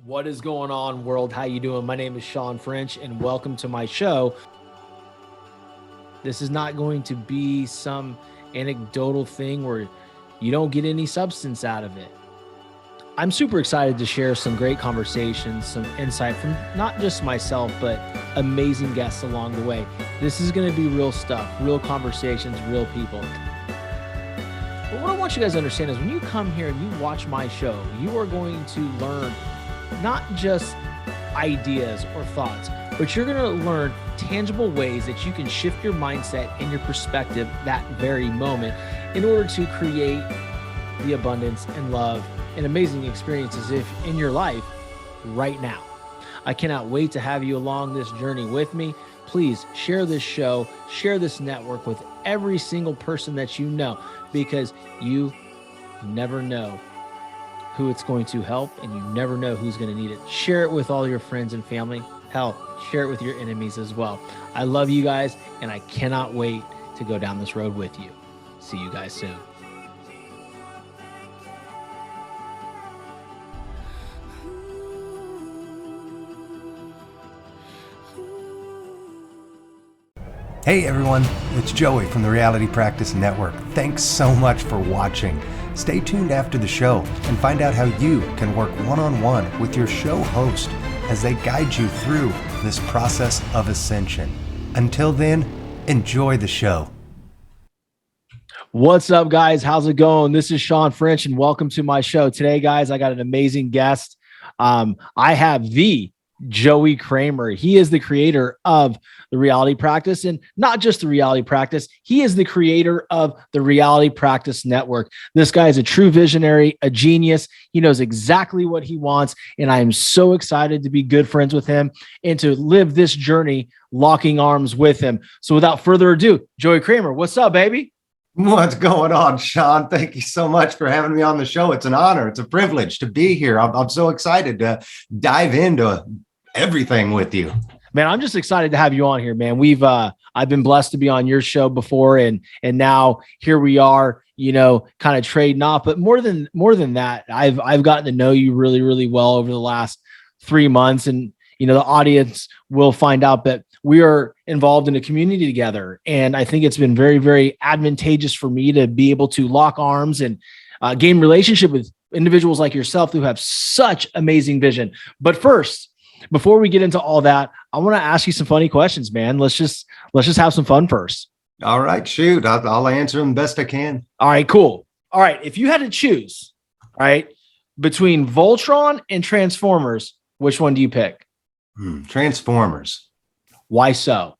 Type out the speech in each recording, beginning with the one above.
What is going on, world? How you doing? My name is Shawn French, and welcome to my show. This is not going to be some anecdotal thing where you don't get any substance out of it. I'm super excited to share some great conversations, some insight from not just myself, but amazing guests along the way. This is going to be real stuff, real conversations, real people. But what I want you guys to understand is when you come here and you watch my show, you are going to learn not just ideas or thoughts, but you're going to learn tangible ways that you can shift your mindset and your perspective that very moment in order to create the abundance and love and amazing experiences in your life right now. I cannot wait to have you along this journey with me. Please share this show, share this network with every single person that you know, because you never know who it's going to help, and you never know who's going to need it. Share it with all your friends and family. Hell, share it with your enemies as well. I love you guys, and I cannot wait to go down this road with you. See you guys soon. Hey everyone, it's Joey from the Reality Practice Network. Thanks so much for watching. Stay tuned after the show and find out how you can work one-on-one with your show host as they guide you through this process of ascension. Until then, enjoy the show. What's up, guys? How's it going? This is Shawn French, and welcome to my show. Today, guys, I got an amazing guest. I have the Joey Kramer. He is the creator of the Reality Practice, and not just the Reality Practice. He is the creator of the Reality Practice Network. This guy is a true visionary, a genius. He knows exactly what he wants, and I am so excited to be good friends with him and to live this journey locking arms with him. So without further ado, Joey Kramer, what's up, baby? What's going on, Shawn? Thank you so much for having me on the show. It's an honor. It's a privilege to be here. I'm so excited to dive into everything with you. Man, I'm just excited to have you on here, man. I've been blessed to be on your show before, and now here we are, kind of trading off. But more than that, I've gotten to know you really, really well over the last 3 months, and the audience will find out that we are involved in a community together. And I think it's been very, very advantageous for me to be able to lock arms and gain relationship with individuals like yourself who have such amazing vision. But first, before we get into all that, I want to ask you some funny questions, man. Let's just have some fun first. All right, shoot. I'll answer them best I can. All right, cool. All right. If you had to choose, right, between Voltron and Transformers, which one do you pick? Transformers. Why so?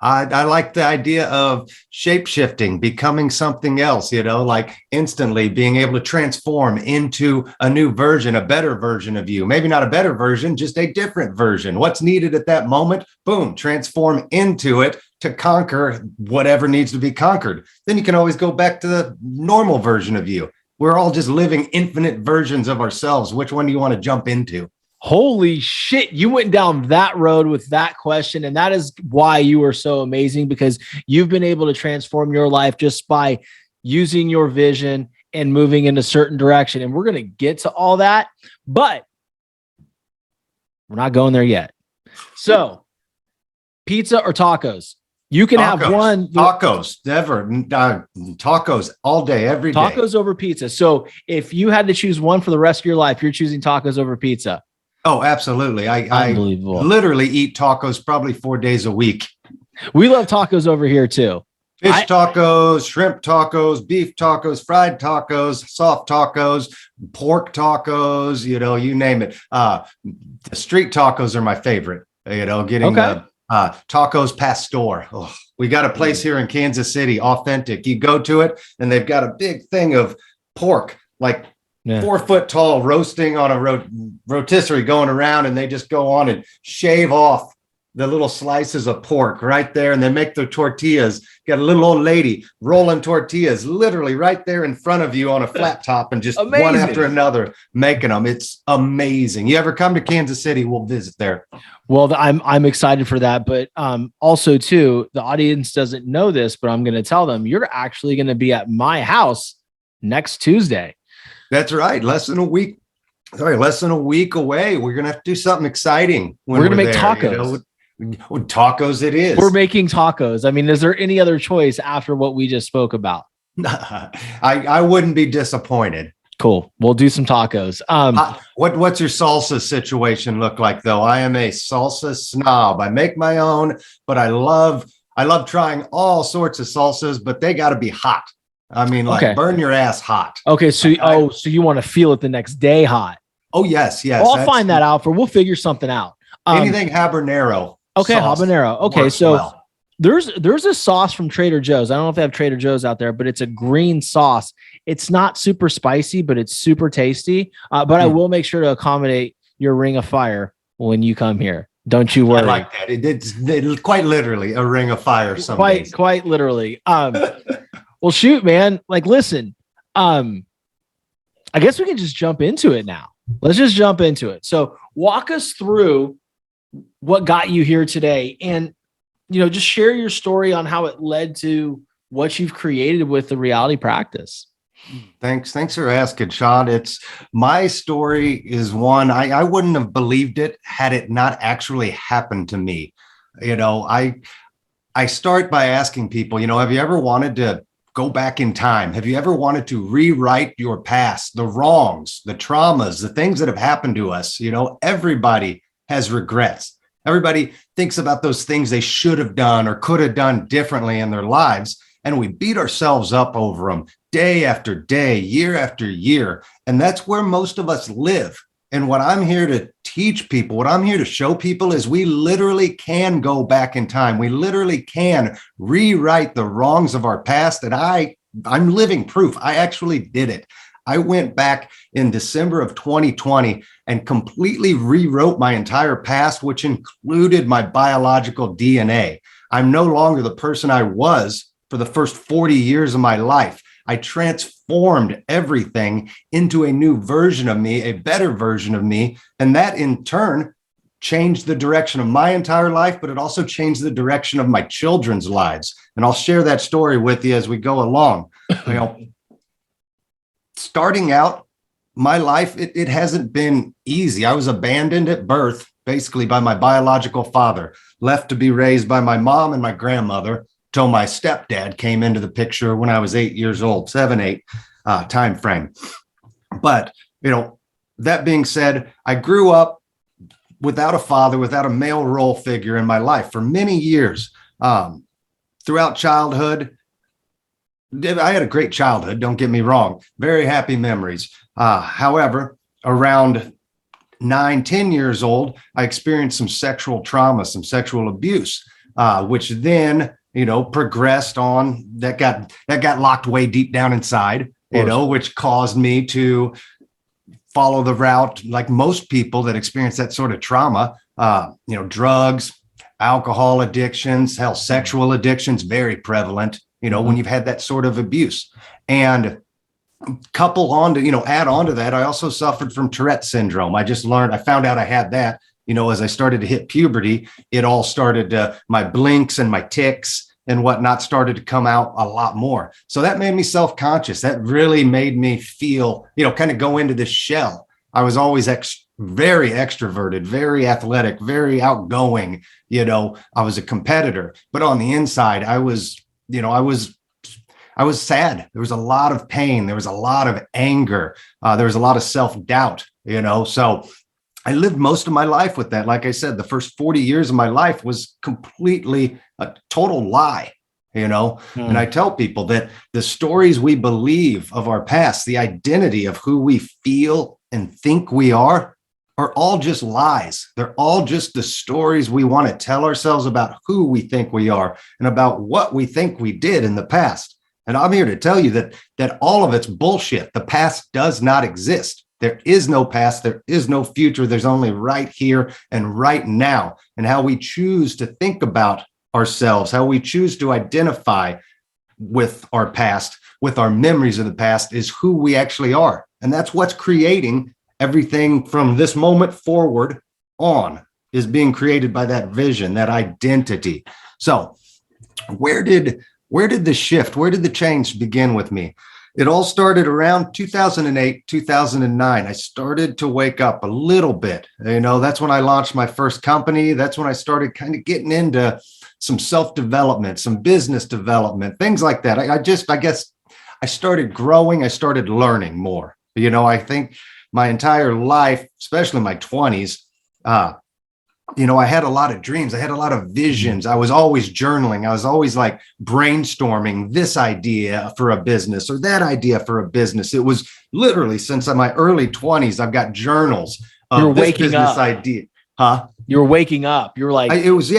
I like the idea of shape-shifting, becoming something else, like instantly being able to transform into a new version, a better version of you. Maybe not a better version, just a different version. What's needed at that moment, boom, transform into it to conquer whatever needs to be conquered. Then you can always go back to the normal version of you. We're all just living infinite versions of ourselves. Which one do you want to jump into? Holy shit, you went down that road with that question. And that is why you are so amazing, because you've been able to transform your life just by using your vision and moving in a certain direction. And we're going to get to all that, but we're not going there yet. So pizza or tacos? You can have one. Tacos, never. Tacos all day, every day. Tacos over pizza. So if you had to choose one for the rest of your life, you're choosing tacos over pizza. Oh, absolutely. I literally eat tacos probably 4 days a week. We love tacos over here too. Fish tacos, shrimp tacos, beef tacos, fried tacos, soft tacos, pork tacos, you name it. The street tacos are my favorite, tacos pastor. Oh, we got a place here in Kansas City, authentic. You go to it and they've got a big thing of pork, like 4 foot tall, roasting on a rotisserie going around, and they just go on and shave off the little slices of pork right there. And they make their tortillas. Got a little old lady rolling tortillas literally right there in front of you on a flat top, and just one after another making them. It's amazing. You ever come to Kansas City, we'll visit there. Well, I'm excited for that. But also too, the audience doesn't know this, but I'm going to tell them you're actually going to be at my house next Tuesday. That's right. Less than a week Sorry, less than a week away. We're gonna have to do something exciting. We're gonna make tacos. Tacos it is. We're making tacos. I mean, is there any other choice after what we just spoke about? I wouldn't be disappointed. Cool. We'll do some tacos. What's your salsa situation look like though? I am a salsa snob. I make my own, but I love trying all sorts of salsas, but they got to be hot. I mean, like burn your ass hot. Okay, so so you want to feel it the next day hot? Oh yes. Well, I'll find that out. We'll figure something out. Anything habanero. Okay, habanero. Okay, so there's a sauce from Trader Joe's. I don't know if they have Trader Joe's out there, but it's a green sauce. It's not super spicy, but it's super tasty. But I will make sure to accommodate your ring of fire when you come here. Don't you worry. I like that. It's quite literally a ring of fire. Quite literally. Well, shoot, man. Like, listen. I guess we can just jump into it now. Let's just jump into it. So, walk us through what got you here today, and just share your story on how it led to what you've created with the reality practice. Thanks for asking, Shawn. It's my story is one I wouldn't have believed it had it not actually happened to me. I start by asking people, have you ever wanted to go back in time? Have you ever wanted to rewrite your past, the wrongs, the traumas, the things that have happened to us? Everybody has regrets. Everybody thinks about those things they should have done or could have done differently in their lives. And we beat ourselves up over them day after day, year after year. And that's where most of us live. And what I'm here to teach people, what I'm here to show people is we literally can go back in time. We literally can rewrite the wrongs of our past. And I'm living proof. I actually did it. I went back in December of 2020 and completely rewrote my entire past, which included my biological DNA. I'm no longer the person I was for the first 40 years of my life. I transformed everything into a new version of me, a better version of me. And that in turn changed the direction of my entire life, but it also changed the direction of my children's lives. And I'll share that story with you as we go along. Starting out my life, it hasn't been easy. I was abandoned at birth, basically by my biological father, left to be raised by my mom and my grandmother till my stepdad came into the picture when I was 8 years old, 7, 8 time frame. But, that being said, I grew up without a father, without a male role figure in my life for many years. Throughout childhood, I had a great childhood, don't get me wrong. Very happy memories. However, around 9, 10 years old, I experienced some sexual trauma, some sexual abuse, which then, progressed on. That got locked way deep down inside, which caused me to follow the route like most people that experience that sort of trauma. Drugs, alcohol addictions, sexual addictions, very prevalent. When you've had that sort of abuse. And add on to that, I also suffered from Tourette's syndrome. I found out I had that, as I started to hit puberty. It all started my blinks and my tics and whatnot started to come out a lot more. So that made me self-conscious. That really made me feel, kind of go into this shell. I was always very extroverted, very athletic, very outgoing. I was a competitor, but on the inside, I was sad. There was a lot of pain. There was a lot of anger. There was a lot of self-doubt, so I lived most of my life with that. Like I said, the first 40 years of my life was completely a total lie, And I tell people that the stories we believe of our past, the identity of who we feel and think we are all just lies. They're all just the stories we want to tell ourselves about who we think we are and about what we think we did in the past. And I'm here to tell you that all of it's bullshit. The past does not exist. There is no past. There is no future. There's only right here and right now. And how we choose to think about ourselves, how we choose to identify with our past, with our memories of the past, is who we actually are. And that's what's creating everything from this moment forward on, is being created by that vision, that identity. So where did the shift, where did the change begin with me? It all started around 2008, 2009. I started to wake up a little bit. That's when I launched my first company. That's when I started kind of getting into some self-development, some business development, things like that. I guess I started growing. I started learning more. I think my entire life, especially my 20s, I had a lot of dreams. I had a lot of visions. I was always journaling. I was always like brainstorming this idea for a business or that idea for a business. It was literally since my early 20s, I've got journals of this business idea. Huh? You were waking up. You were like,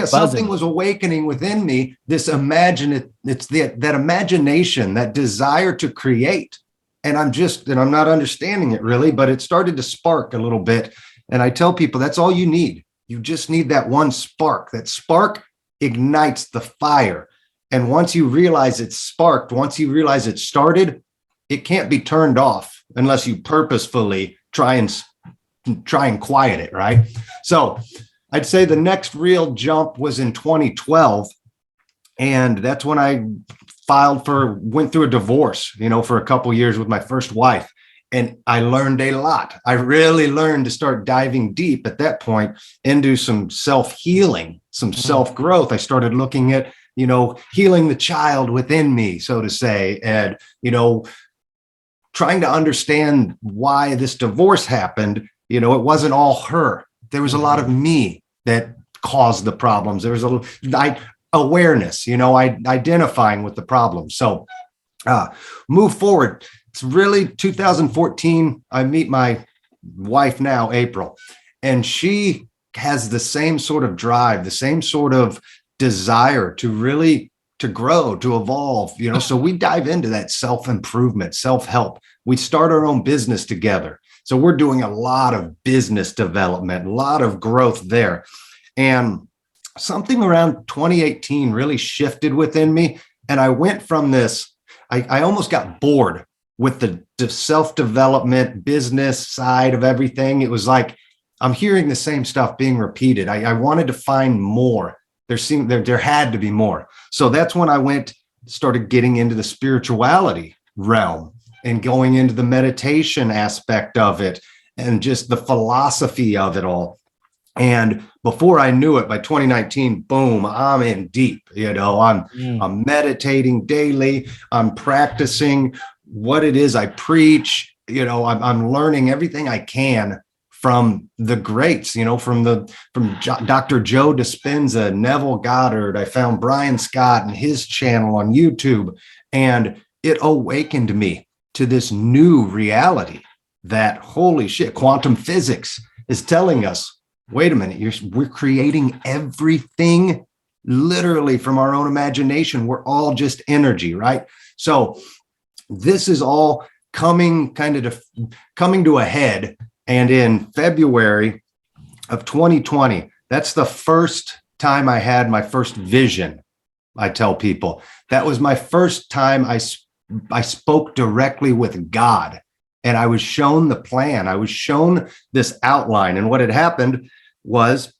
something was awakening within me. This that imagination, that desire to create. And I'm not understanding it really, but it started to spark a little bit. And I tell people that's all you need. You just need that one spark. That spark ignites the fire. And once you realize it's sparked, once you realize it started, it can't be turned off unless you purposefully try and quiet it, right? So I'd say the next real jump was in 2012. And that's when I went through a divorce, for a couple of years with my first wife. And I learned a lot. I really learned to start diving deep at that point into some self-healing, some self-growth. I started looking at, healing the child within me, so to say, and, trying to understand why this divorce happened. It wasn't all her. There was a lot of me that caused the problems. There was awareness, identifying with the problem. So move forward. It's really 2014. I meet my wife now, April, and she has the same sort of drive, the same sort of desire to grow, to evolve, so we dive into that self-improvement, self-help. We start our own business together. So we're doing a lot of business development, a lot of growth there. And something around 2018 really shifted within me. And I went from this, I almost got bored with the self-development business side of everything. It was like, I'm hearing the same stuff being repeated. I wanted to find more. There had to be more. So that's when I started getting into the spirituality realm and going into the meditation aspect of it and just the philosophy of it all. And before I knew it, by 2019, boom, I'm in deep. I'm meditating daily. I'm practicing what it is I preach. I'm learning everything I can from the greats, from Dr. Joe Dispenza, Neville Goddard. I found Brian Scott and his channel on YouTube, and it awakened me to this new reality that, holy shit, quantum physics is telling us, wait a minute, we're creating everything literally from our own imagination. We're all just energy, right? So this is all coming to a head. And in February of 2020, that's the first time I had my first vision. I tell people that was my first time I spoke directly with God, and I was shown the plan. I was shown this outline. And what had happened was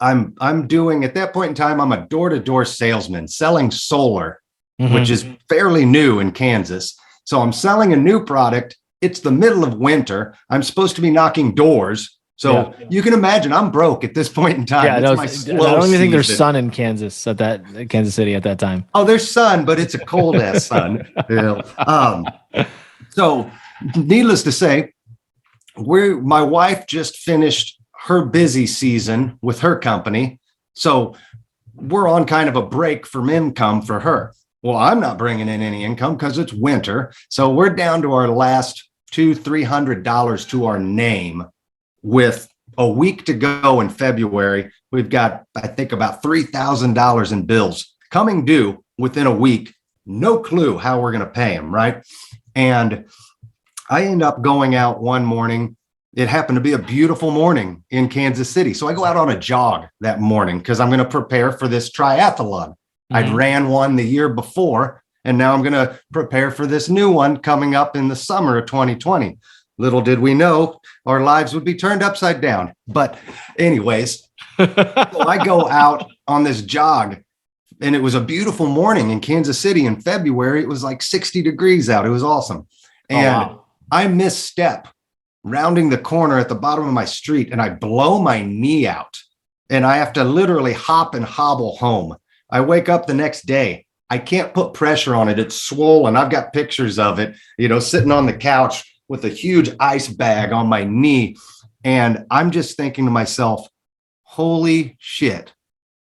I'm doing, at that point in time, I'm a door-to-door salesman selling solar, which is fairly new in Kansas. So I'm selling a new product. It's the middle of winter. I'm supposed to be knocking doors. So you can imagine I'm broke at this point in time. Yeah, I don't even think there's sun in Kansas Kansas City at that time. Oh, there's sun, but it's a cold ass sun. So needless to say, my wife just finished her busy season with her company. So we're on kind of a break from income for her. Well, I'm not bringing in any income because it's winter. So we're down to our last $200-300 to our name with a week to go in February. We've got, I think, about $3,000 in bills coming due within a week. No clue how we're going to pay them, right? And I end up going out one morning. It happened to be a beautiful morning in Kansas City. So I go out on a jog that morning because I'm going to prepare for this triathlon. I'd ran one the year before, and now I'm going to prepare for this new one coming up in the summer of 2020. Little did we know our lives would be turned upside down. But anyways, so I go out on this jog And it was a beautiful morning in Kansas City in February. It was like 60 degrees out. It was awesome. And I misstep rounding the corner at the bottom of my street, and I blow my knee out, and I have to literally hop and hobble home. I wake up the next day. I can't put pressure on it. It's swollen. I've got pictures of it, sitting on the couch with a huge ice bag on my knee. And I'm just thinking to myself, holy shit,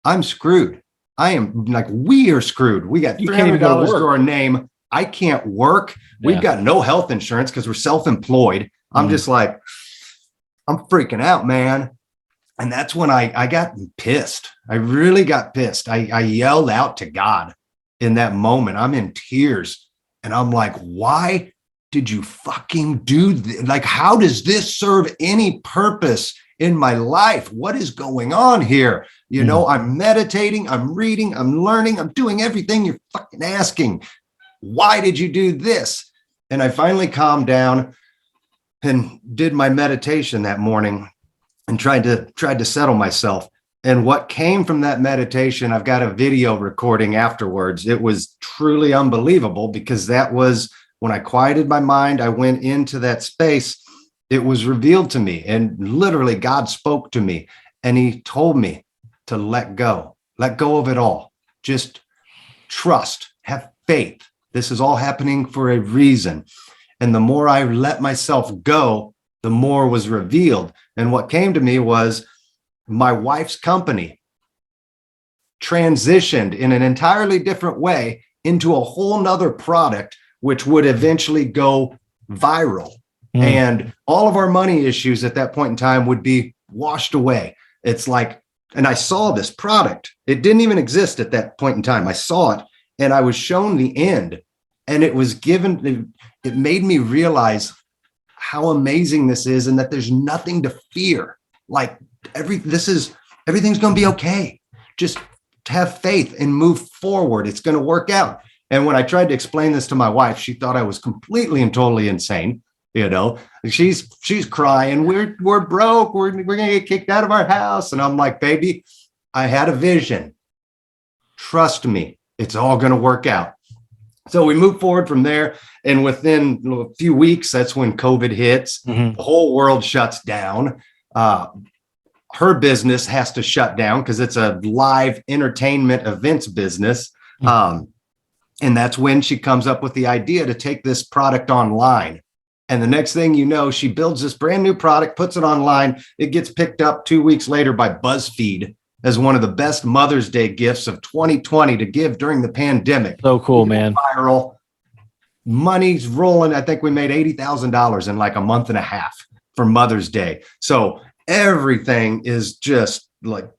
I'm screwed. I am we are screwed. We got $300 to our name. I can't work. Yeah. We've got no health insurance because we're self-employed. I'm just like, I'm freaking out, man. And that's when I got pissed. I really got pissed. I yelled out to God in that moment. I'm in tears. And I'm like, why did you fucking do this? Like, how does this serve any purpose in my life? What is going on here? I'm meditating, I'm reading, I'm learning, I'm doing everything you're fucking asking. Why did you do this? And I finally calmed down and did my meditation that morning and tried to settle myself. And what came from that meditation, I've got a video recording afterwards. It was truly unbelievable, because that was when I quieted my mind. I went into that space. It was revealed to me, and literally God spoke to me, and he told me to let go of it all. Just trust, have faith. This is all happening for a reason. And the more I let myself go, the more was revealed. And what came to me was my wife's company transitioned in an entirely different way into a whole nother product, which would eventually go viral. And all of our money issues at that point in time would be washed away. It's like, and I saw this product. It didn't even exist at that point in time. I saw it, and I was shown the end, and it was given, it made me realize how amazing this is, and that there's nothing to fear. Like everything's going to be okay. Just have faith and move forward. It's going to work out. And when I tried to explain this to my wife, she thought I was completely and totally insane. She's crying. We're broke. We're going to get kicked out of our house. And I'm like, baby, I had a vision. Trust me, it's all going to work out. So we move forward from there. And within a few weeks, that's when COVID hits. The whole world shuts down. Her business has to shut down because it's a live entertainment events business. And that's when she comes up with the idea to take this product online. And the next thing you know, she builds this brand new product, puts it online. It gets picked up 2 weeks later by BuzzFeed as one of the best Mother's Day gifts of 2020 to give during the pandemic. So cool, man. Viral. Money's rolling. I think we made $80,000 in like a month and a half for Mother's Day. So everything is just like,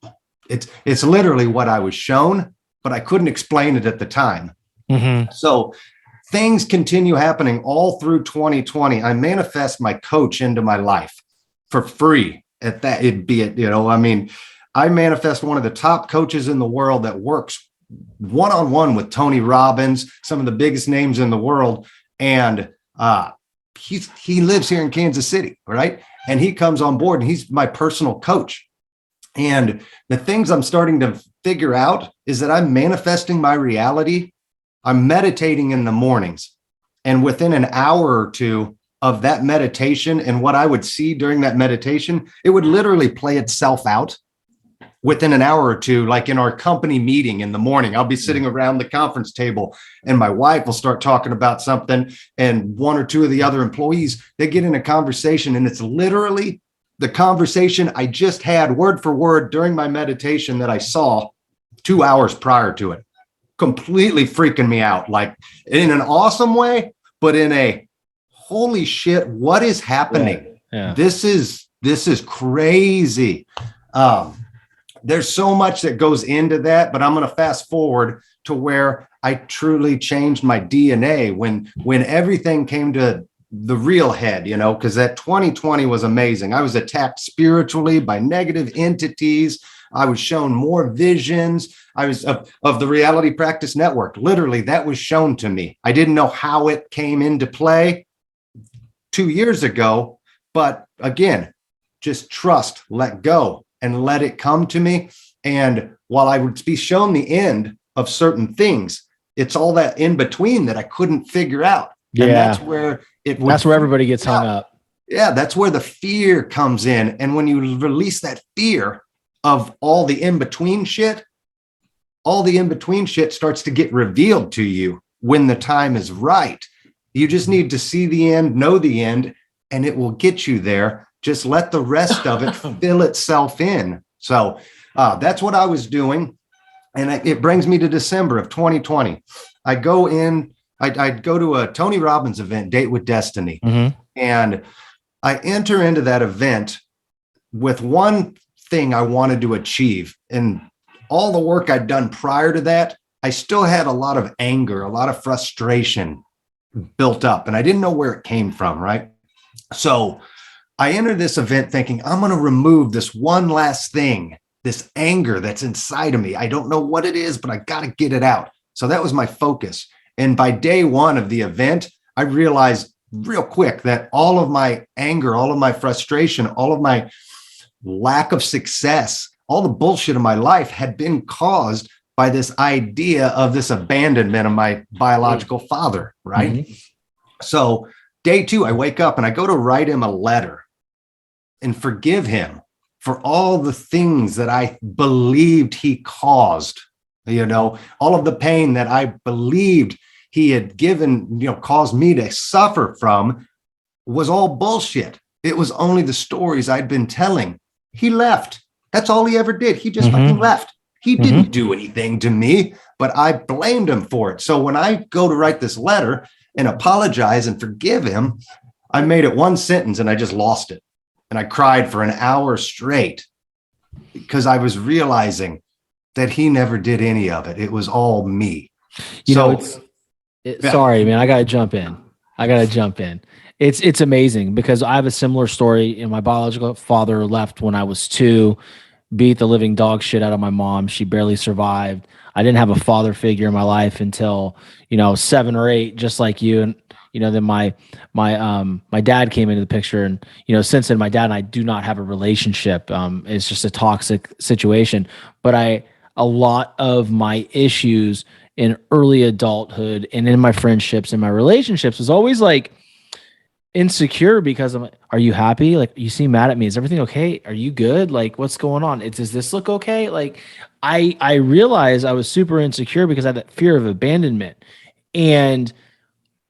it's literally what I was shown, but I couldn't explain it at the time. So things continue happening all through 2020. I manifest my coach into my life for free at that. I manifest one of the top coaches in the world that works one-on-one with Tony Robbins, some of the biggest names in the world. And he lives here in Kansas City, right? And he comes on board, and he's my personal coach. And the things I'm starting to figure out is that I'm manifesting my reality. I'm meditating in the mornings, and within an hour or two of that meditation and what I would see during that meditation, it would literally play itself out within an hour or two. Like in our company meeting in the morning, I'll be sitting around the conference table, and my wife will start talking about something, and one or two of the other employees, they get in a conversation, and it's literally the conversation I just had word for word during my meditation that I saw 2 hours prior to it. Completely freaking me out, like in an awesome way, but in a holy shit, what is happening? Yeah. This is crazy. There's so much that goes into that, but I'm going to fast forward to where I truly changed my DNA when everything came to the real head, because that 2020 was amazing. I was attacked spiritually by negative entities. I was shown more visions. I was of the Reality Practice Network. Literally, that was shown to me. I didn't know how it came into play 2 years ago, but again, just trust, let go, and let it come to me. And while I would be shown the end of certain things. It's all that in between that I couldn't figure out. Yeah. And that's where everybody gets hung up. Yeah. That's where the fear comes in. And when you release that fear of all the in-between shit starts to get revealed to you when the time is right. You just need to see the end, know the end, and it will get you there. Just let the rest of it fill itself in. So that's what I was doing. And it brings me to December of 2020. I'd go to a Tony Robbins event, Date with Destiny. Mm-hmm. And I enter into that event with one thing I wanted to achieve. And all the work I'd done prior to that, I still had a lot of anger, a lot of frustration built up, and I didn't know where it came from, right? So I entered this event thinking, I'm going to remove this one last thing, this anger that's inside of me. I don't know what it is, but I got to get it out. So that was my focus. And by day one of the event, I realized real quick that all of my anger, all of my frustration, all of my lack of success, all the bullshit of my life had been caused by this idea of this abandonment of my biological father, right? Mm-hmm. So day two, I wake up and I go to write him a letter and forgive him for all the things that I believed he caused, all of the pain that I believed he had given, caused me to suffer from was all bullshit. It was only the stories I'd been telling. He left. That's all he ever did. He just fucking left. He didn't do anything to me, but I blamed him for it. So when I go to write this letter and apologize and forgive him, I made it one sentence and I just lost it. And I cried for an hour straight because I was realizing that he never did any of it. It was all me. Sorry, man, I got to jump in. It's amazing because I have a similar story. My biological father left when I was 2, beat the living dog shit out of my mom. She barely survived. I didn't have a father figure in my life until, 7 or 8, just like you. And, then my dad came into the picture, and, since then my dad and I do not have a relationship. It's just a toxic situation, but a lot of my issues in early adulthood and in my friendships and my relationships was always like insecure because I'm like, are you happy? Like, you seem mad at me. Is everything okay? Are you good? Like, what's going on? Does this look okay? Like, I realized I was super insecure because I had that fear of abandonment. And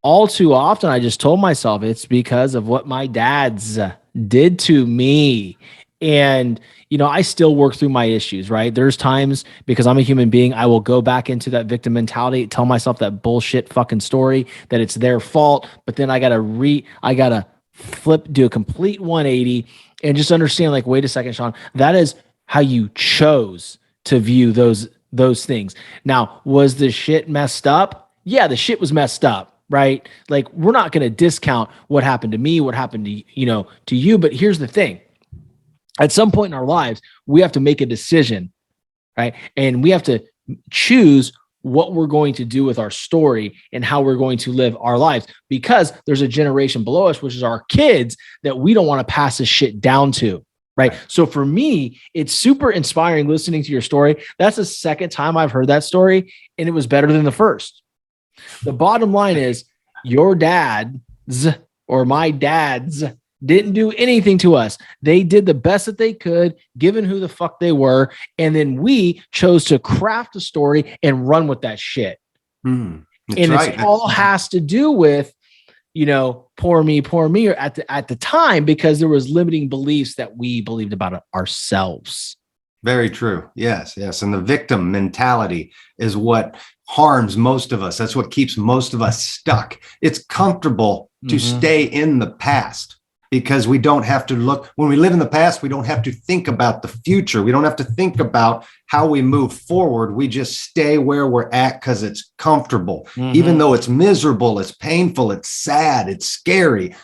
all too often, I just told myself it's because of what my dads did to me. And, I still work through my issues, right? There's times, because I'm a human being, I will go back into that victim mentality, tell myself that bullshit fucking story that it's their fault. But then I got to do a complete 180 and just understand, like, wait a second, Shawn, that is how you chose to view those things. Now, was the shit messed up? Yeah, the shit was messed up, right? Like, we're not going to discount what happened to me, what happened to you. But here's the thing. At some point in our lives, we have to make a decision, right? And we have to choose what we're going to do with our story and how we're going to live our lives, because there's a generation below us, which is our kids, that we don't want to pass this shit down to, right? So for me, it's super inspiring listening to your story. That's the second time I've heard that story, and it was better than the first. The bottom line is, your dad's or my dad's didn't do anything to us. They did the best that they could, given who the fuck they were. And then we chose to craft a story and run with that shit. And right. It all has to do with, poor me, or at the time, because there was limiting beliefs that we believed about ourselves. Very true. Yes. And the victim mentality is what harms most of us. That's what keeps most of us stuck. It's comfortable to stay in the past, because we don't have to look. When we live in the past, we don't have to think about the future. We don't have to think about how we move forward. We just stay where we're at because it's comfortable. Even though it's miserable, it's painful, it's sad, it's scary.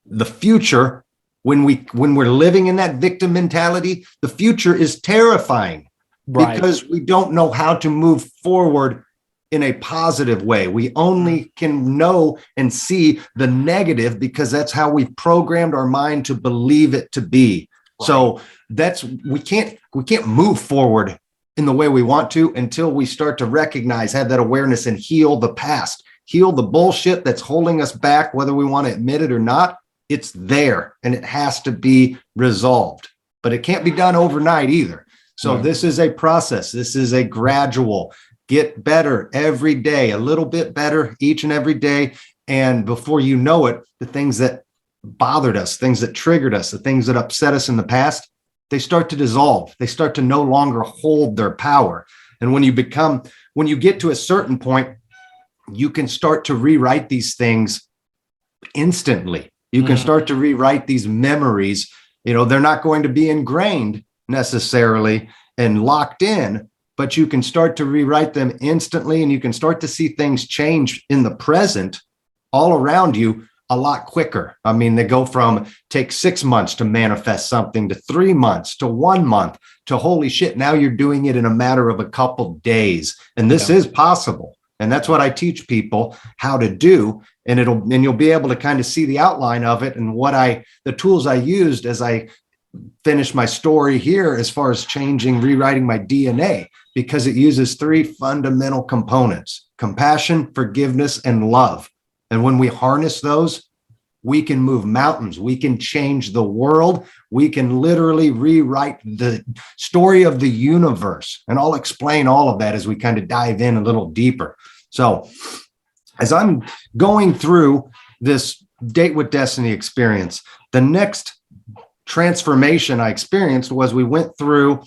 The future, when we're living in that victim mentality, the future is terrifying, right? Because we don't know how to move forward in a positive way. We only can know and see the negative because that's how we've programmed our mind to believe it to be. Right. So we can't move forward in the way we want to until we start to recognize, have that awareness, and heal the past, heal the bullshit that's holding us back, whether we want to admit it or not. It's there and it has to be resolved, but it can't be done overnight either. So this is a process. This is a gradual get better every day, a little bit better each and every day. And before you know it, the things that bothered us, things that triggered us, the things that upset us in the past, they start to dissolve. They start to no longer hold their power. And when you get to a certain point, you can start to rewrite these things instantly. You can start to rewrite these memories. You know, they're not going to be ingrained necessarily and locked in, but you can start to rewrite them instantly, and you can start to see things change in the present all around you a lot quicker. I mean, they go from take 6 months to manifest something to 3 months to 1 month to holy shit, now you're doing it in a matter of a couple days. And this is possible. And that's what I teach people how to do. And you'll be able to kind of see the outline of it and the tools I used as I finish my story here as far as rewriting my DNA, because it uses 3 fundamental components: compassion, forgiveness, and love. And when we harness those, we can move mountains. We can change the world. We can literally rewrite the story of the universe. And I'll explain all of that as we kind of dive in a little deeper. So as I'm going through this Date with Destiny experience, the next transformation I experienced was we went through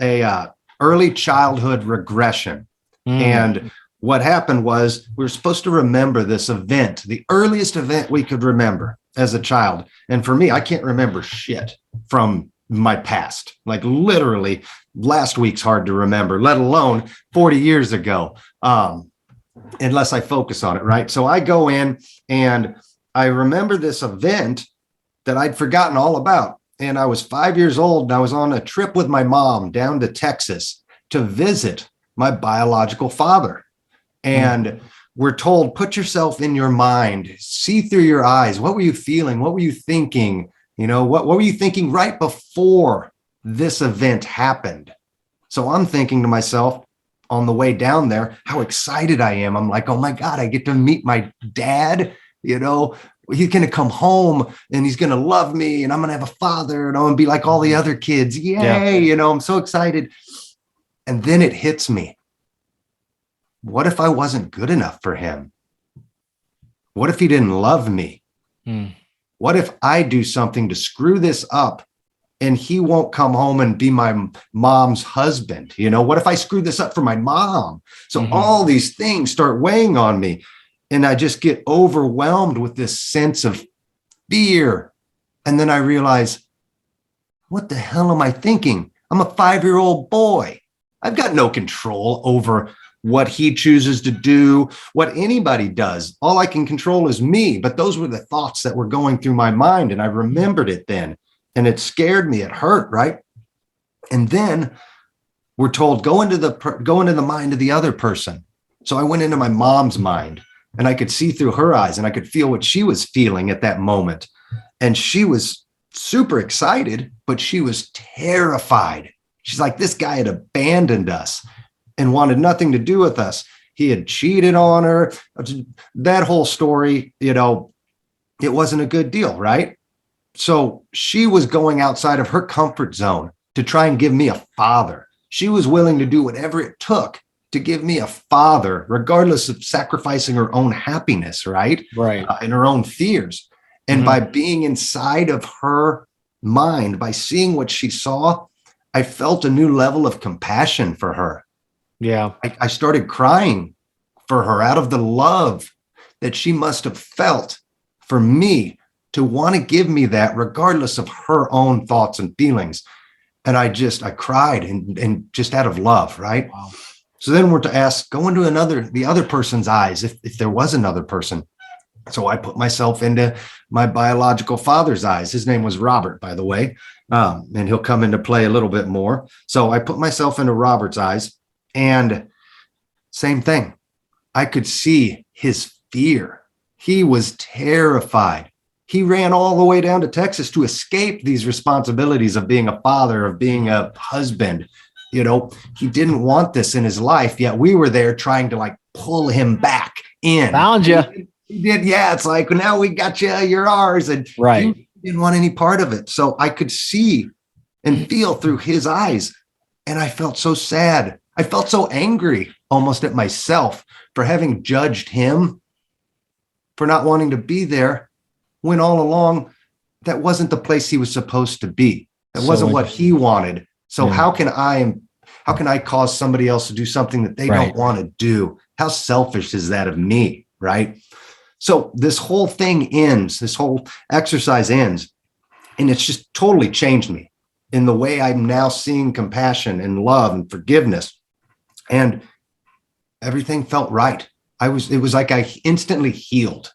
a early childhood regression. And what happened was we were supposed to remember this event, the earliest event we could remember as a child. And for me, I can't remember shit from my past. Like literally last week's hard to remember, let alone 40 years ago, unless I focus on it, right? So I go in and I remember this event that I'd forgotten all about. And I was 5 years old and I was on a trip with my mom down to Texas to visit my biological father. And we're told, put yourself in your mind, see through your eyes. What were you feeling? What were you thinking? You know, what were you thinking right before this event happened? So I'm thinking to myself on the way down there, how excited I am. I'm like, oh my God, I get to meet my dad. You know, he's going to come home and he's going to love me and I'm going to have a father and I'm going to be like all the other kids. Yay. Yeah. You know, I'm so excited. And then it hits me. What if I wasn't good enough for him? What if he didn't love me? What if I do something to screw this up and he won't come home and be my mom's husband? You know, what if I screw this up for my mom? So all these things start weighing on me and I just get overwhelmed with this sense of fear. And then I realize, what the hell am I thinking? I'm a 5-year-old boy. I've got no control over what he chooses to do, what anybody does. All I can control is me. But those were the thoughts that were going through my mind. And I remembered it then. And it scared me. It hurt, right? And then we're told, go into the mind of the other person. So I went into my mom's mind and I could see through her eyes and I could feel what she was feeling at that moment. And she was super excited, but she was terrified. She's like, this guy had abandoned us and wanted nothing to do with us. He had cheated on her. That whole story, you know, it wasn't a good deal, right? So she was going outside of her comfort zone to try and give me a father. She was willing to do whatever it took to give me a father, regardless of sacrificing her own happiness, right? Right. And her own fears. And by being inside of her mind, by seeing what she saw, I felt a new level of compassion for her. Yeah. I started crying for her out of the love that she must have felt for me to want to give me that regardless of her own thoughts and feelings. And I cried and just out of love. Right. Wow. So then we're to ask, go into the other person's eyes. If there was another person. So I put myself into my biological father's eyes. His name was Robert, by the way. And he'll come into play a little bit more. So I put myself into Robert's eyes. And same thing, I could see his fear. He was terrified. He ran all the way down to Texas to escape these responsibilities of being a father, of being a husband. He didn't want this in his life, yet we were there trying to like pull him back in. Found you. He did. Yeah. It's like, now we got you. You're ours. And he didn't want any part of it. So I could see and feel through his eyes. And I felt so sad. I felt so angry almost at myself for having judged him for not wanting to be there when all along that wasn't the place he was supposed to be. That wasn't what he wanted. So how can I cause somebody else to do something that they don't want to do? How selfish is that of me? Right. So this whole thing ends, this whole exercise ends, and it's just totally changed me in the way I'm now seeing compassion and love and forgiveness. And everything felt right. It was like I instantly healed.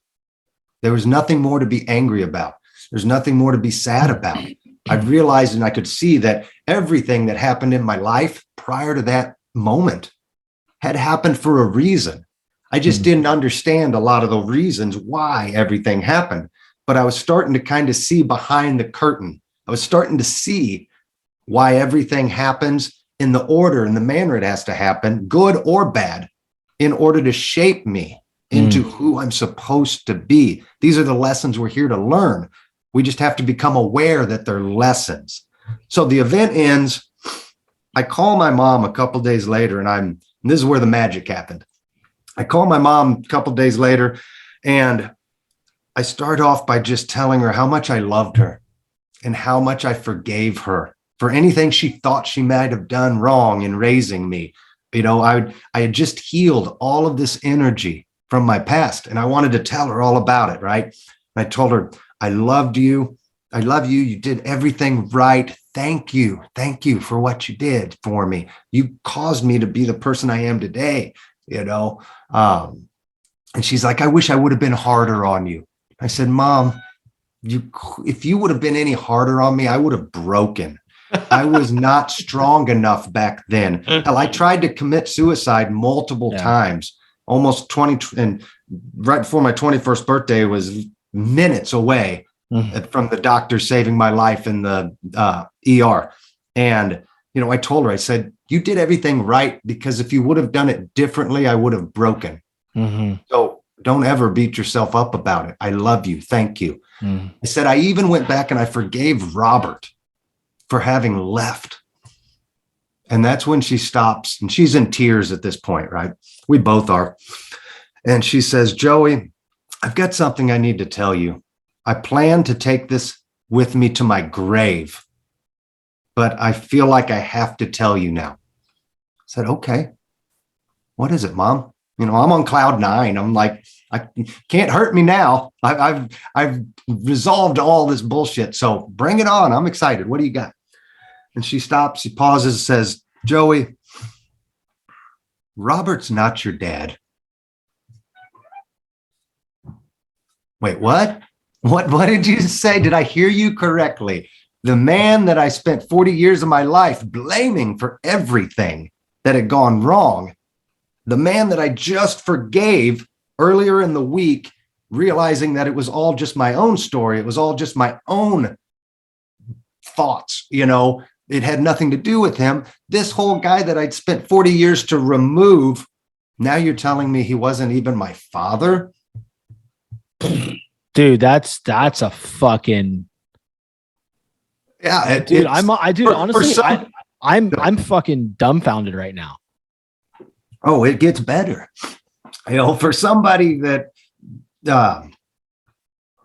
There was nothing more to be angry about. There's nothing more to be sad about. I realized and I could see that everything that happened in my life prior to that moment had happened for a reason. I just didn't understand a lot of the reasons why everything happened, but I was starting to kind of see behind the curtain. I was starting to see why everything happens in the order and the manner it has to happen, good or bad, in order to shape me into who I'm supposed to be. These are the lessons we're here to learn. We just have to become aware that they're lessons. So the event ends. I call my mom a couple days later, and this is where the magic happened. I call my mom a couple days later, and I start off by just telling her how much I loved her and how much I forgave her for anything she thought she might have done wrong in raising me. I had just healed all of this energy from my past, and I wanted to tell her all about it, right? And I told her, I loved you. I love you. You did everything right. Thank you. Thank you for what you did for me. You caused me to be the person I am today, And she's like, I wish I would have been harder on you. I said, Mom, if you would have been any harder on me, I would have broken. I was not strong enough back then. Hell, I tried to commit suicide multiple times, almost 20. And right before my 21st birthday was minutes away from the doctor saving my life in the ER. And, I told her, I said, you did everything right, because if you would have done it differently, I would have broken. So don't ever beat yourself up about it. I love you. Thank you. I said, I even went back and I forgave Robert for having left. And that's when she stops, and she's in tears at this point, right? We both are. And she says, Joey, I've got something I need to tell you. I plan to take this with me to my grave, but I feel like I have to tell you now. I said, okay, what is it, Mom? I'm on cloud 9. I'm like, I can't hurt me now. I've resolved all this bullshit. So bring it on. I'm excited. What do you got? And she stops, she pauses, says, Joey, Robert's not your dad. Wait, what? What did you say? Did I hear you correctly? The man that I spent 40 years of my life blaming for everything that had gone wrong, the man that I just forgave earlier in the week, realizing that it was all just my own story. It was all just my own thoughts. It had nothing to do with him. This whole guy that I'd spent 40 years to remove, now you're telling me he wasn't even my father? Dude, that's a fucking dude. Honestly, I'm fucking dumbfounded right now. Oh, it gets better. For somebody that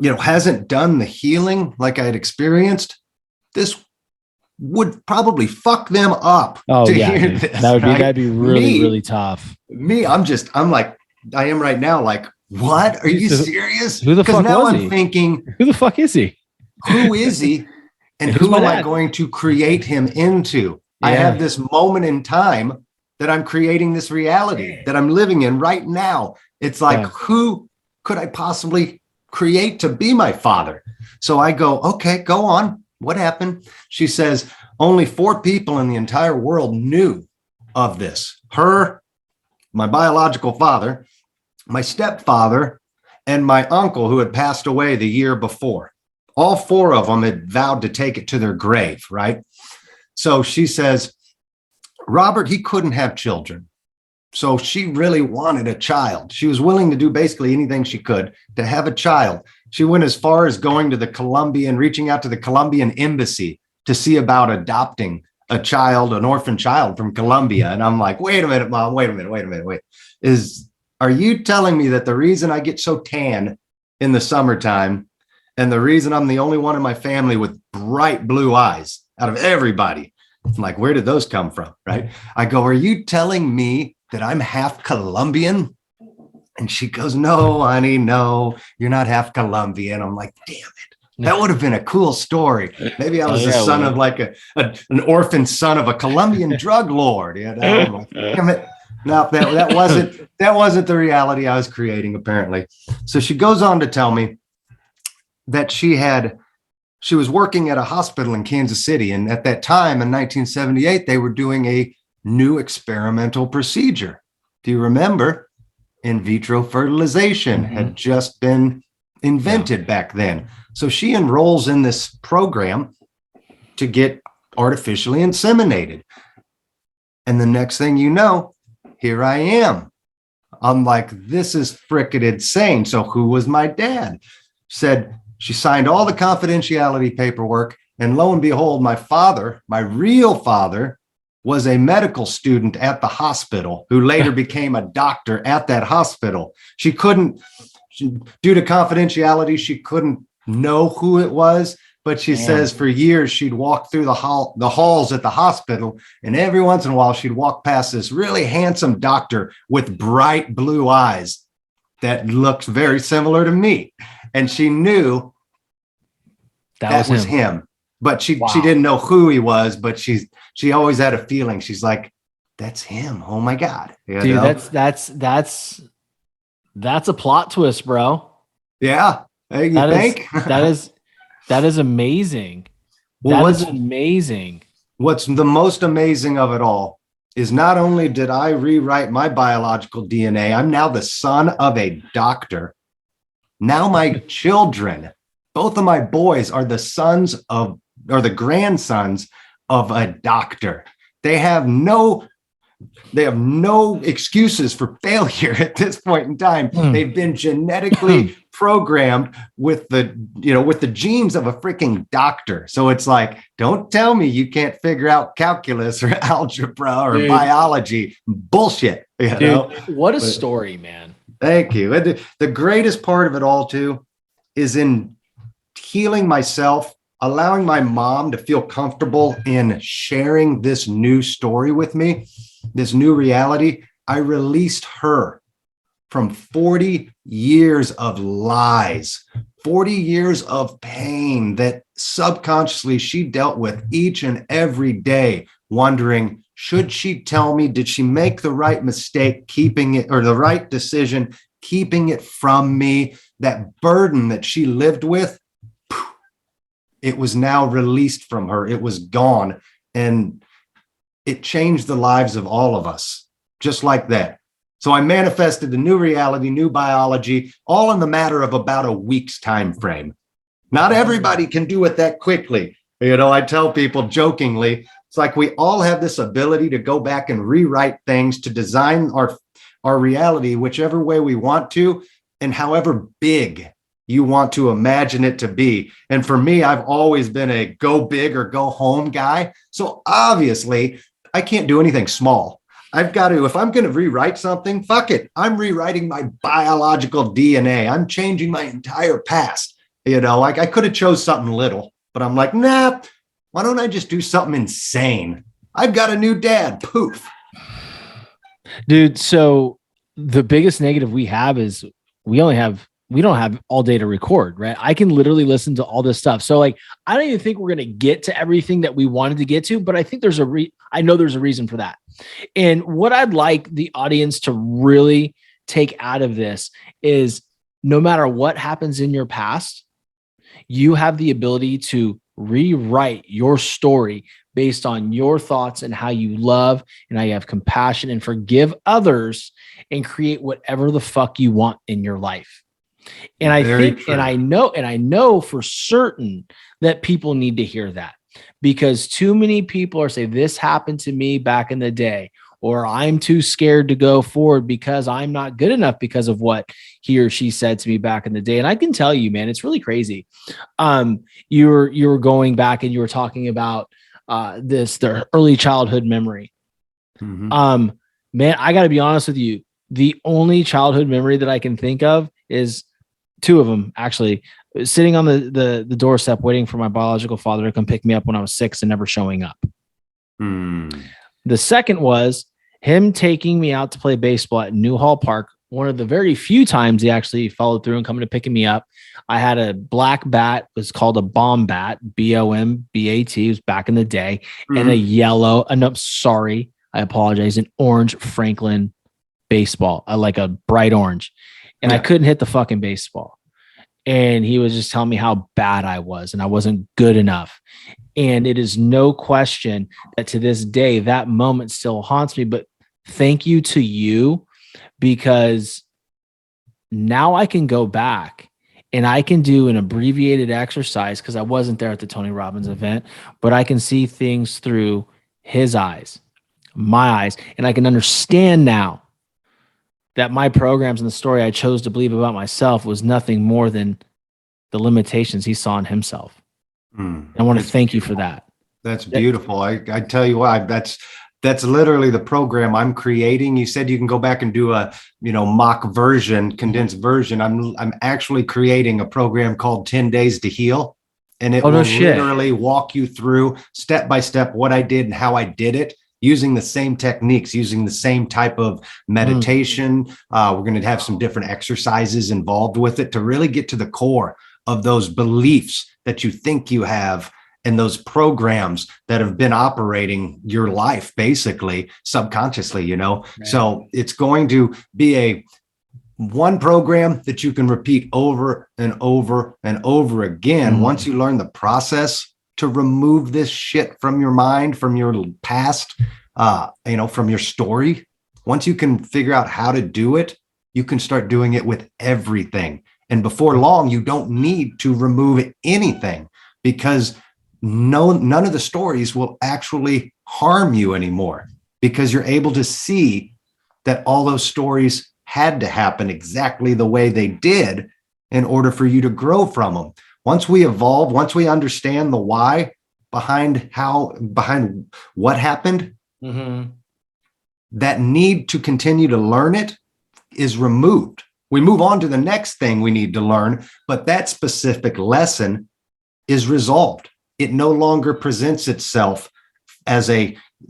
hasn't done the healing like I had experienced, this would probably fuck them up. Oh yeah, dude. That'd be really, really tough. I'm like, I am right now, like, what? Are you serious? Who the fuck now was I'm he? thinking, who the fuck is he? Who is he? And who am I going to create him into? Yeah. I have this moment in time that I'm creating this reality that I'm living in right now. It's like, who could I possibly create to be my father? So I go, okay, go on. What happened? She says, only 4 people in the entire world knew of this. Her, my biological father, my stepfather, and my uncle who had passed away the year before. All 4 of them had vowed to take it to their grave, right? So she says, Robert, he couldn't have children. So she really wanted a child. She was willing to do basically anything she could to have a child. She went as far as going to reaching out to the Colombian embassy to see about adopting a child, an orphan child from Colombia. And I'm like, wait a minute, Mom, wait a minute. Are you telling me that the reason I get so tan in the summertime and the reason I'm the only one in my family with bright blue eyes out of everybody, I'm like, where did those come from? Right. I go, are you telling me that I'm half Colombian? And she goes, no, honey, no, you're not half Colombian. I'm like, damn it. That would have been a cool story. Maybe I was the son of like an orphan son of a Colombian drug lord. You know, I'm like, damn it. No, that wasn't the reality I was creating, apparently. So she goes on to tell me that she was working at a hospital in Kansas City. And at that time in 1978, they were doing a new experimental procedure. Do you remember? In vitro fertilization had just been invented back then. So she enrolls in this program to get artificially inseminated. And the next thing you know, here I am. I'm like, this is frickin' insane. So who was my dad? Said she signed all the confidentiality paperwork. And lo and behold, my father, my real father, was a medical student at the hospital who later became a doctor at that hospital. Due to confidentiality, she couldn't know who it was, but she says for years she'd walk through the halls at the hospital, and every once in a while she'd walk past this really handsome doctor with bright blue eyes that looked very similar to me. And she knew that was him. But she didn't know who he was, but she always had a feeling. She's like, that's him. Oh my God. You Dude, know? that's a plot twist, bro. Yeah. Hey, you think? That is amazing. Well, that is amazing. What's the most amazing of it all is not only did I rewrite my biological DNA, I'm now the son of a doctor. Now my children, both of my boys are the grandsons of a doctor. They have no excuses for failure at this point in time. They've been genetically programmed with the genes of a freaking doctor. So it's like, don't tell me you can't figure out calculus or algebra or biology. Bullshit. What a story, man. Thank you. And the greatest part of it all too is in healing myself, allowing my mom to feel comfortable in sharing this new story with me, this new reality. I released her from 40 years of lies, 40 years of pain that subconsciously she dealt with each and every day, wondering, should she tell me? Did she make the right mistake keeping it, or the right decision keeping it from me? That burden that she lived with, it was now released from her. It was gone. And it changed the lives of all of us, just like that. So I manifested the new reality, new biology, all in the matter of about a week's time frame. Not everybody can do it that quickly. I tell people jokingly, it's like we all have this ability to go back and rewrite things, to design our reality whichever way we want to, and however big you want to imagine it to be. And for me, I've always been a go big or go home guy. So obviously, I can't do anything small. I've got to, if I'm going to rewrite something, fuck it. I'm rewriting my biological DNA. I'm changing my entire past. I could have chose something little, but I'm like, nah, why don't I just do something insane? I've got a new dad. Poof. Dude, so the biggest negative we have is we don't have all day to record, right? I can literally listen to all this stuff. So like, I don't even think we're going to get to everything that we wanted to get to, but I think I know there's a reason for that. And what I'd like the audience to really take out of this is no matter what happens in your past, you have the ability to rewrite your story based on your thoughts and how you love and how you have compassion and forgive others and create whatever the fuck you want in your life. And I know for certain that people need to hear that. because too many people are saying this happened to me back in the day, or I'm too scared to go forward because I'm not good enough because of what he or she said to me back in the day. And I can tell you, man, it's really crazy. You were going back and you were talking about their early childhood memory. Mm-hmm. Man, I got to be honest with you. The only childhood memory that I can think of is two of them, actually. Sitting on the doorstep waiting for my biological father to come pick me up when I was 6 and never showing up. The second was him taking me out to play baseball at Newhall Park. One of the very few times he actually followed through and coming to picking me up. I had a black bat, it was called a bomb bat, BOMBAT, it was back in the day, and a yellow, I apologize, an orange Franklin baseball, like a bright orange. And I couldn't hit the fucking baseball. And he was just telling me how bad I was and I wasn't good enough. And it is no question that to this day, that moment still haunts me. But thank you to you, because now I can go back and I can do an abbreviated exercise, because I wasn't there at the Tony Robbins event, but I can see things through his eyes, my eyes, and I can understand now that my programs and the story I chose to believe about myself was nothing more than the limitations he saw in himself. I want to thank you for that. That's beautiful. I tell you why. That's literally the program I'm creating. You said you can go back and do a mock version, condensed version. I'm actually creating a program called 10 Days to Heal, and it will literally walk you through step by step what I did and how I did it, using the same techniques, using the same type of meditation. We're going to have some different exercises involved with it to really get to the core of those beliefs that you think you have and those programs that have been operating your life, basically subconsciously, Right. So it's going to be one program that you can repeat over and over and over again. Once you learn the process to remove this shit from your mind, from your past, from your story. Once you can figure out how to do it, you can start doing it with everything. And before long, you don't need to remove anything, because none of the stories will actually harm you anymore, because you're able to see that all those stories had to happen exactly the way they did in order for you to grow from them. Once we evolve, once we understand the why behind what happened, that need to continue to learn it is removed. We move on to the next thing we need to learn, but that specific lesson is resolved. It no longer presents itself as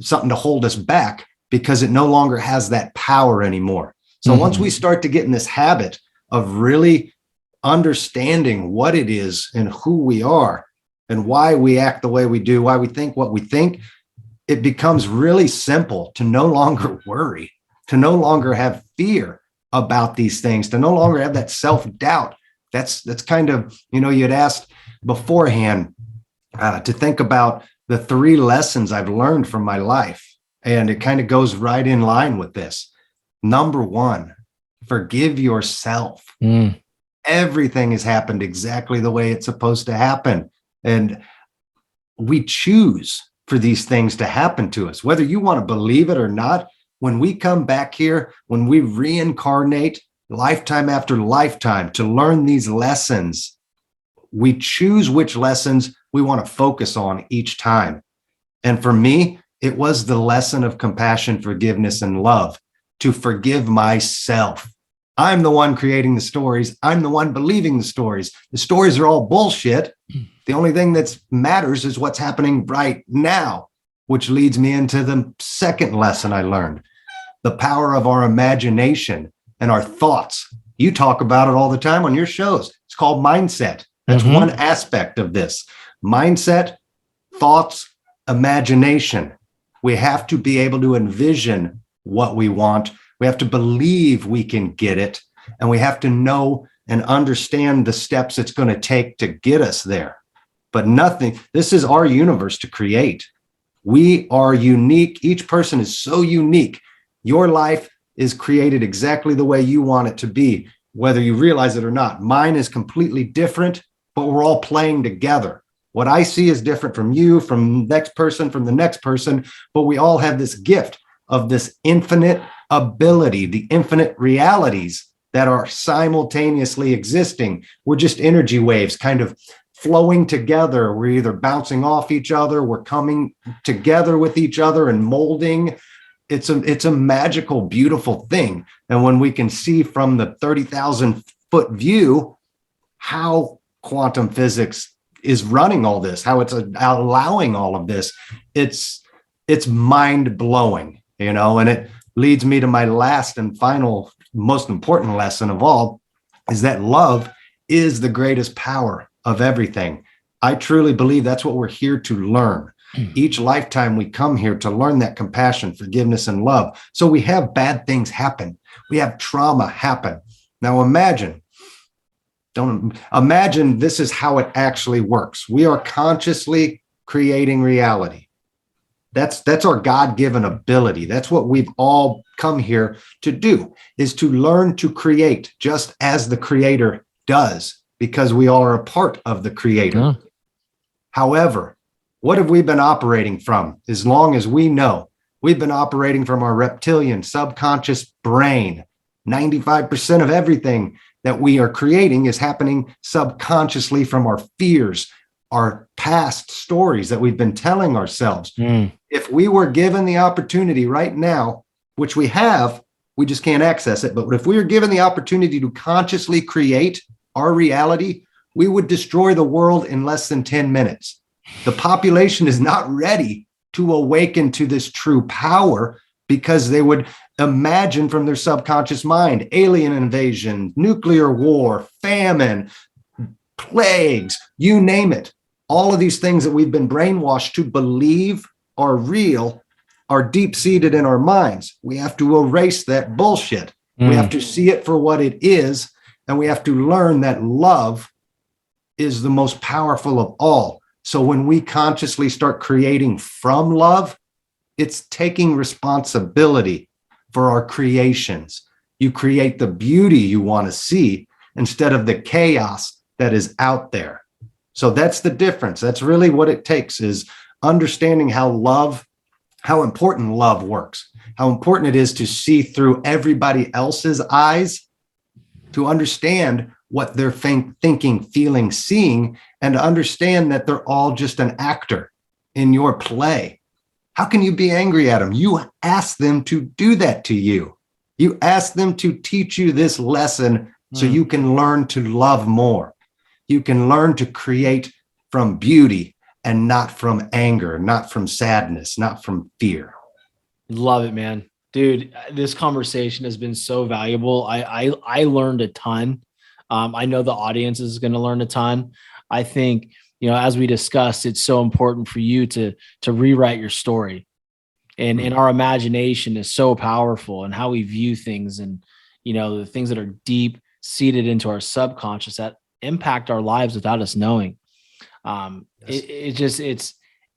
something to hold us back, because it no longer has that power anymore. So once we start to get in this habit of really understanding what it is and who we are and why we act the way we do, why we think what we think, it becomes really simple to no longer worry, to no longer have fear about these things, to no longer have that self-doubt. That's kind of, you had asked beforehand to think about the 3 lessons I've learned from my life. And it kind of goes right in line with this. Number 1, forgive yourself. Everything has happened exactly the way it's supposed to happen. And we choose for these things to happen to us, whether you want to believe it or not. When we come back here, when we reincarnate lifetime after lifetime to learn these lessons, we choose which lessons we want to focus on each time. And for me, it was the lesson of compassion, forgiveness, and love, to forgive myself. I'm the one creating the stories. I'm the one believing the stories. The stories are all bullshit. The only thing that matters is what's happening right now, which leads me into the second lesson I learned, the power of our imagination and our thoughts. You talk about it all the time on your shows. It's called mindset. That's one aspect of this. Mindset, thoughts, imagination. We have to be able to envision what we want. We have to believe we can get it. And we have to know and understand the steps it's going to take to get us there. But this is our universe to create. We are unique. Each person is so unique. Your life is created exactly the way you want it to be, whether you realize it or not. Mine is completely different, but we're all playing together. What I see is different from you, from the next person, from the next person, but we all have this gift of this infinite ability, the infinite realities that are simultaneously existing. We're just energy waves kind of flowing together. We're either bouncing off each other, we're coming together with each other and molding. It's a magical, beautiful thing. And when we can see from the 30,000 foot view how quantum physics is running all this, how it's allowing all of this, it's mind blowing, and it leads me to my last and final, most important lesson of all, is that love is the greatest power of everything. I truly believe that's what we're here to learn. Each lifetime we come here to learn that compassion, forgiveness, and love. So we have bad things happen. We have trauma happen. Now imagine this is how it actually works. We are consciously creating reality. That's our God-given ability. That's what we've all come here to do, is to learn to create just as the Creator does, because we are a part of the Creator. Yeah. However, what have we been operating from? As long as we know, we've been operating from our reptilian subconscious brain. 95% of everything that we are creating is happening subconsciously from our fears, our past stories that we've been telling ourselves. If we were given the opportunity right now, which we have, we just can't access it. But if we were given the opportunity to consciously create our reality, we would destroy the world in less than 10 minutes. The population is not ready to awaken to this true power because they would imagine from their subconscious mind alien invasion, nuclear war, famine, plagues, you name it. All of these things that we've been brainwashed to believe are real are deep-seated in our minds. We have to erase that bullshit. We have to see it for what it is, and we have to learn that love is the most powerful of all. So when we consciously start creating from love, it's taking responsibility for our creations. You create the beauty you want to see instead of the chaos that is out there. So that's the difference. That's really what it takes, is understanding how important love works, how important it is to see through everybody else's eyes, to understand what they're thinking, feeling, seeing, and to understand that they're all just an actor in your play. How can you be angry at them? You asked them to do that to you. You asked them to teach you this lesson so you can learn to love more. You can learn to create from beauty and not from anger, not from sadness, not from fear. Love it, man. Dude, this conversation has been so valuable. I learned a ton. I know the audience is going to learn a ton. I think, as we discussed, it's so important for you to rewrite your story. And our imagination is so powerful, and how we view things, and, the things that are deep seated into our subconscious that impact our lives without us knowing. Yes.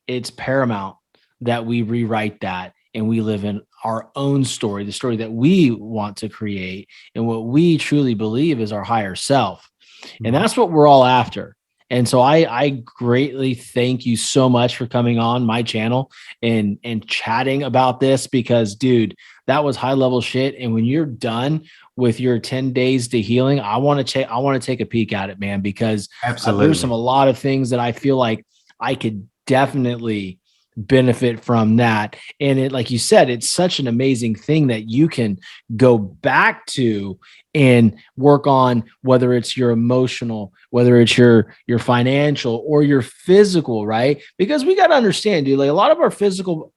It's paramount that we rewrite that, and we live in our own story, the story that we want to create, and what we truly believe is our higher self. And that's what we're all after. And so I greatly thank you so much for coming on my channel and chatting about this, because, dude, that was high level shit. And when you're done with your 10 days to healing, I want to take a peek at it, man, because there's a lot of things that I feel like I could definitely benefit from that. And it, like you said, it's such an amazing thing that you can go back to and work on, whether it's your emotional, whether it's your financial or your physical, right? Because we got to understand, dude, like, a lot of our physical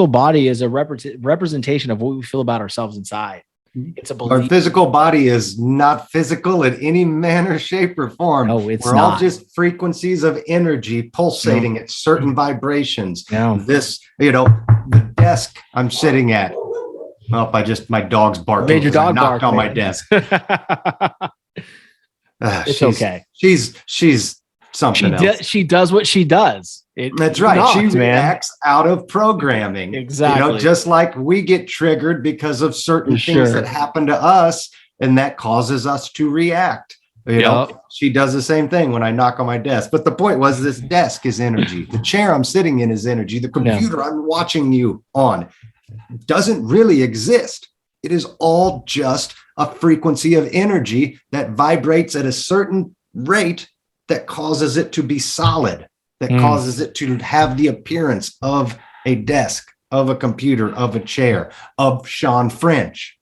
body is a representation of what we feel about ourselves inside. It's a belief. Our physical body is not physical in any manner, shape, or form. No, it's We're not. all just frequencies of energy pulsating at certain vibrations. This, the desk I'm sitting at. Well, my dog's barking. Made your dog knocked bark on man. My desk. It's okay. She's something else. She does what she does. That's right. She reacts out of programming. Exactly. Just like we get triggered because of certain things that happen to us, and that causes us to react. She does the same thing when I knock on my desk. But the point was, this desk is energy. The chair I'm sitting in is energy. The computer I'm watching you on doesn't really exist. It is all just a frequency of energy that vibrates at a certain rate that causes it to be solid, that causes it to have the appearance of a desk, of a computer, of a chair, of Shawn French.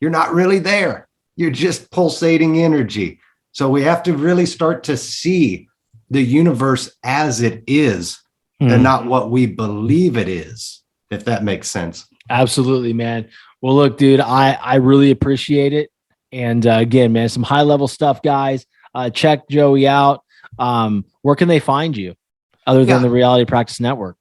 You're not really there. You're just pulsating energy. So we have to really start to see the universe as it is and not what we believe it is, if that makes sense. Absolutely, man. Well, look, dude, I really appreciate it. And again, man, some high level stuff, guys. Check Joey out. Where can they find you other than the Reality Practice Network?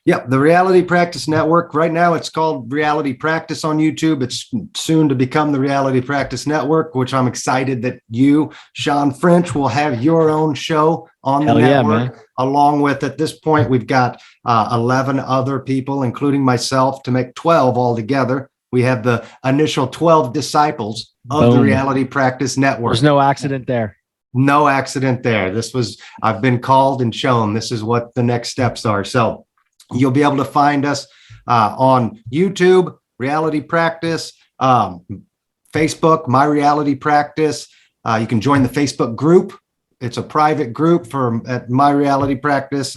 Yeah, the Reality Practice Network. Right now, it's called Reality Practice on YouTube. It's soon to become the Reality Practice Network, which I'm excited that you, Shawn French, will have your own show on the network. Along with, at this point, we've got 11 other people, including myself, to make 12 altogether. We have the initial 12 disciples of the Reality Practice Network. There's no accident there. No accident there. I've been called and shown this is what the next steps are. So you'll be able to find us on YouTube, Reality Practice, Facebook, MyRealityPractice. You can join the Facebook group. It's a private group at MyRealityPractice.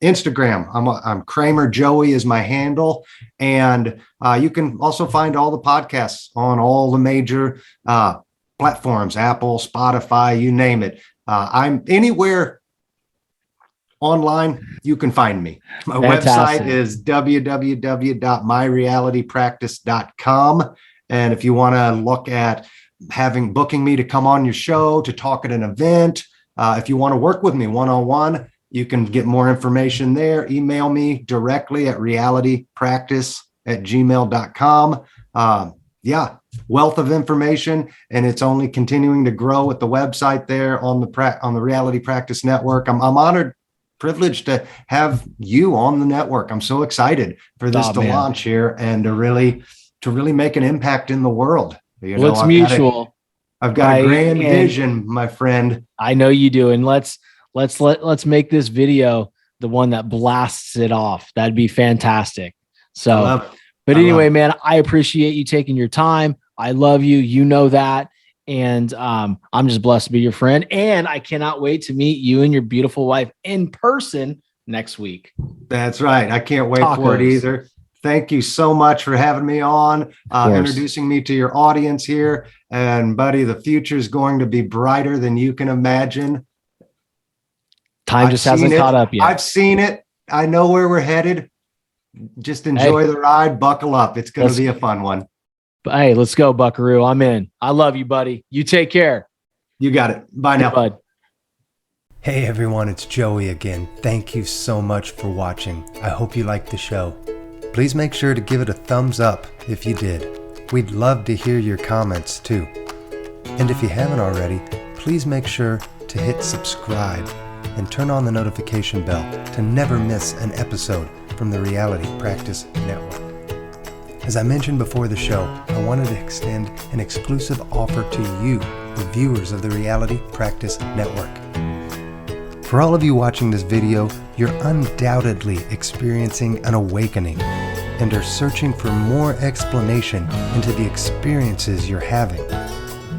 Instagram, I'm Kramer. Joey is my handle. And you can also find all the podcasts on all the major platforms, Apple, Spotify, you name it. I'm anywhere online, you can find me. My website is www.myrealitypractice.com. And if you want to look at booking me to come on your show, to talk at an event, if you want to work with me one-on-one, you can get more information there. Email me directly at realitypractice@gmail.com. Wealth of information, and it's only continuing to grow with the website there on the Reality Practice Network. I'm honored, privileged to have you on the network. I'm so excited for this launch here and to really make an impact in the world. It's mutual. I've got a grand vision, my friend. I know you do, and let's make this video the one that blasts it off. That'd be fantastic. So. But anyway, man, I appreciate you taking your time. I love you. You know that. And I'm just blessed to be your friend. And I cannot wait to meet you and your beautiful wife in person next week. That's right. I can't wait for it either. Thank you so much for having me on, introducing me to your audience here. And buddy, the future is going to be brighter than you can imagine. Time just hasn't caught up yet. I've seen it. I know where we're headed. Just enjoy the ride. Buckle up. It's going to be a fun one. Hey, let's go, Buckaroo. I'm in. I love you, buddy. You take care. You got it. Bye now. Bud. Hey, everyone. It's Joey again. Thank you so much for watching. I hope you liked the show. Please make sure to give it a thumbs up if you did. We'd love to hear your comments too. And if you haven't already, please make sure to hit subscribe and turn on the notification bell to never miss an episode from the Reality Practice Network. As I mentioned before the show, I wanted to extend an exclusive offer to you, the viewers of the Reality Practice Network. For all of you watching this video, you're undoubtedly experiencing an awakening and are searching for more explanation into the experiences you're having.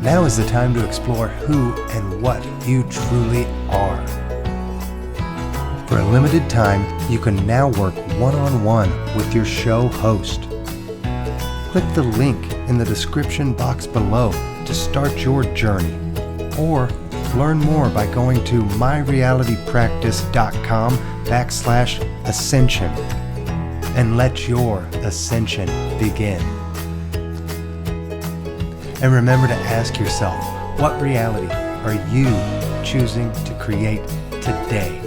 Now is the time to explore who and what you truly are. For a limited time, you can now work one-on-one with your show host. Click the link in the description box below to start your journey, or learn more by going to myrealitypractice.com/ascension and let your ascension begin. And remember to ask yourself, what reality are you choosing to create today?